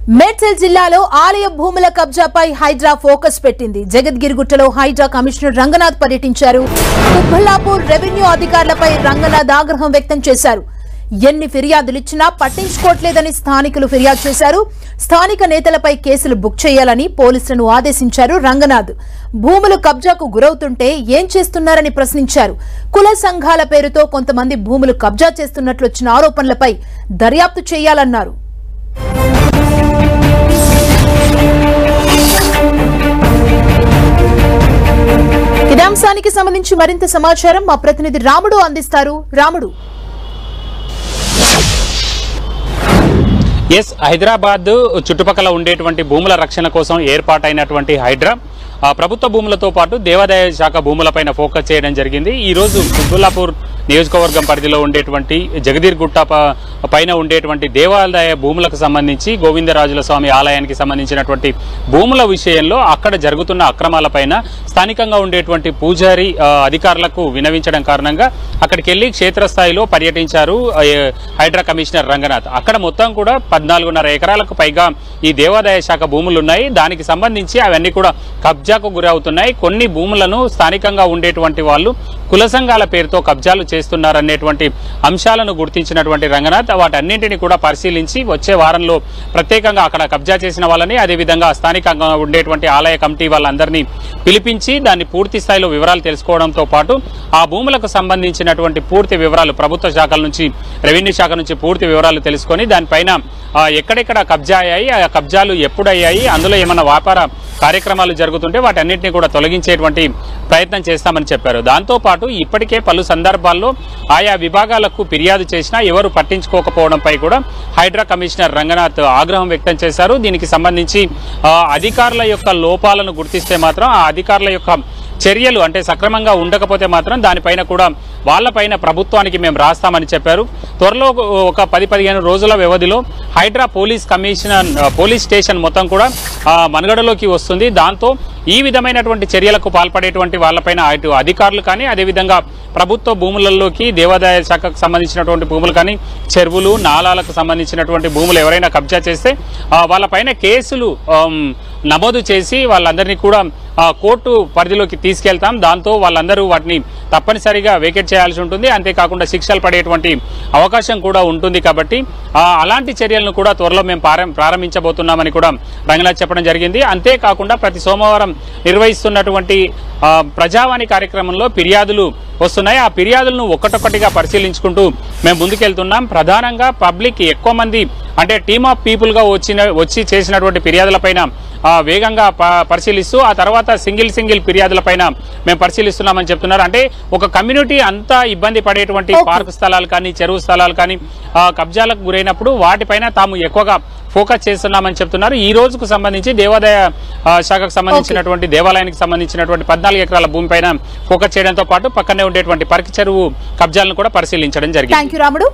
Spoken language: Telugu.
మేడ్చల్ జిల్లాలో ఆలయ భూముల కబ్జాపై హైడ్రా ఫోకస్ పెట్టింది. జగద్గిరిగుట్టలో హైడ్రా కమిషనర్ రంగనాథ్ పర్యటించారు. కుబ్బల్లాపూర్ రెవెన్యూ అధికారులపై రంగనాథ్ ఆగ్రహం వ్యక్తం చేశారు. ఎన్ని ఫిర్యాదులిచ్చినా పట్టించుకోవట్లేదని స్థానికులు ఫిర్యాదు చేశారు. స్థానిక నేతలపై కేసులు బుక్ చేయాలని పోలీసులను ఆదేశించారు రంగనాథ్. భూములు కబ్జాకు గురవుతుంటే ఏం చేస్తున్నారని ప్రశ్నించారు. కుల సంఘాల పేరుతో కొంతమంది భూములు కబ్జా చేస్తున్నట్లు వచ్చిన ఆరోపణలపై దర్యాప్తు చేయాలన్నారు. ఇదే అంశానికి సంబంధించి మరింత సమాచారం మా ప్రతినిధి రాముడు అందిస్తారు. రాముడు, హైదరాబాద్ చుట్టుపక్కల ఉండేటువంటి భూముల రక్షణ కోసం ఏర్పాటైనటువంటి హైడ్రా ప్రభుత్వ భూములతో పాటు దేవాదాయ శాఖ భూములపైన ఫోకస్ చేయడం జరిగింది. ఈ రోజు కుబ్బల్లాపూర్ నియోజకవర్గం పరిధిలో ఉండేటువంటి జగదీర్గుట్ట పైన ఉండేటువంటి దేవాదాయ భూములకు సంబంధించి గోవిందరాజుల స్వామి ఆలయానికి సంబంధించినటువంటి భూముల విషయంలో అక్కడ జరుగుతున్న అక్రమాలపైన స్థానికంగా ఉండేటువంటి పూజారి అధికారులకు వినవించడం కారణంగా అక్కడికి వెళ్లి క్షేత్రస్థాయిలో పర్యటించారు హైడ్రా కమిషనర్ రంగనాథ్. అక్కడ మొత్తం కూడా 14.5 ఎకరాలకు పైగా ఈ దేవాదాయ శాఖ భూములు ఉన్నాయి. దానికి సంబంధించి అవన్నీ కూడా కబ్జాకు గురవుతున్నాయి. కొన్ని భూములను స్థానికంగా ఉండేటువంటి వాళ్ళు కుల సంఘాల పేరుతో కబ్జాలు చేస్తున్నారనేటువంటి అంశాలను గుర్తించినటువంటి రంగనాథ్ వాటన్నింటినీ కూడా పరిశీలించి వచ్చే వారంలో ప్రత్యేకంగా అక్కడ కబ్జా చేసిన వాళ్ళని, అదేవిధంగా స్థానికంగా ఉండేటువంటి ఆలయ కమిటీ వాళ్ళందరినీ పిలిపించి దాన్ని పూర్తి స్థాయిలో వివరాలు తెలుసుకోవడంతో పాటు ఆ భూములకు సంబంధించినటువంటి పూర్తి వివరాలు ప్రభుత్వ శాఖల నుంచి, రెవెన్యూ శాఖ నుంచి పూర్తి వివరాలు తెలుసుకొని దానిపైన ఎక్కడెక్కడ కబ్జా అయ్యాయి, ఆ కబ్జాలు ఎప్పుడయ్యాయి, అందులో ఏమైనా వ్యాపార కార్యక్రమాలు జరుగుతుంటే వాటన్నింటినీ కూడా తొలగించేటువంటి ప్రయత్నం చేస్తామని చెప్పారు. దాంతోపాటు ఇప్పటికే పలు సందర్భాల్లో ఆయా విభాగాలకు ఫిర్యాదు చేసినా ఎవరు పట్టించుకోకపోవడంపై కూడా హైడ్రా కమిషనర్ రంగనాథ్ ఆగ్రహం వ్యక్తం చేశారు. దీనికి సంబంధించి అధికారుల యొక్క లోపాలను గుర్తిస్తే మాత్రం ఆ అధికారుల యొక్క చర్యలు అంటే సక్రమంగా ఉండకపోతే మాత్రం దానిపైన కూడా వాళ్ళపైన ప్రభుత్వానికి మేము రాస్తామని చెప్పారు. త్వరలో ఒక 10-15 రోజుల వ్యవధిలో హైడ్రా పోలీస్ స్టేషన్ మొత్తం కూడా మనుగడలోకి వస్తుంది. దాంతో ఈ విధమైనటువంటి చర్యలకు పాల్పడేటువంటి వాళ్ళపైన అటు అధికారులు కానీ, అదేవిధంగా ప్రభుత్వ భూములలోకి దేవాదాయ శాఖకు సంబంధించినటువంటి భూములు కానీ, చెరువులు నాలాలకు సంబంధించినటువంటి భూములు ఎవరైనా కబ్జా చేస్తే వాళ్ళపైన కేసులు నమోదు చేసి వాళ్ళందరినీ కూడా కోర్టు పరిధిలోకి తీసుకెళ్తాం. దాంతో వాళ్ళందరూ వాటిని తప్పనిసరిగా వేకెట్ చేయాల్సి ఉంటుంది. అంతేకాకుండా శిక్షలు పడేటువంటి అవకాశం కూడా ఉంటుంది. కాబట్టి అలాంటి చర్యలను కూడా త్వరలో మేము ప్రారంభించబోతున్నామని కూడా రంగనాథ్ చెప్పడం జరిగింది. అంతేకాకుండా ప్రతి సోమవారం నిర్వహిస్తున్నటువంటి ప్రజావాణి కార్యక్రమంలో ఫిర్యాదులు వస్తున్నాయి. ఆ ఫిర్యాదులను ఒక్కటొక్కటిగా పరిశీలించుకుంటూ మేము ముందుకెళ్తున్నాం. ప్రధానంగా పబ్లిక్ ఎక్కువ మంది అంటే టీమ్ ఆఫ్ పీపుల్గా వచ్చి చేసినటువంటి ఫిర్యాదులపైన వేగంగా పరిశీలిస్తూ ఆ తర్వాత సింగిల్ ఫిర్యాదులపైన మేము పరిశీలిస్తున్నామని చెప్తున్నారు. అంటే ఒక కమ్యూనిటీ అంతా ఇబ్బంది పడేటువంటి పార్క్ స్థలాలు కానీ, చెరువు స్థలాలు కానీ కబ్జాలకు గురైనప్పుడు వాటిపైన తాము ఎక్కువగా ఫోకస్ చేస్తున్నామని చెప్తున్నారు. ఈ రోజుకు సంబంధించి దేవాదాయ శాఖకు సంబంధించినటువంటి దేవాలయానికి సంబంధించినటువంటి 14 ఎకరాల భూమిపైన ఫోకస్ చేయడంతో పాటు పక్కనే ఉండేటువంటి పర్కి చెరువు కబ్జాలను కూడా పరిశీలించడం జరిగింది. థాంక్యూ రాముడు.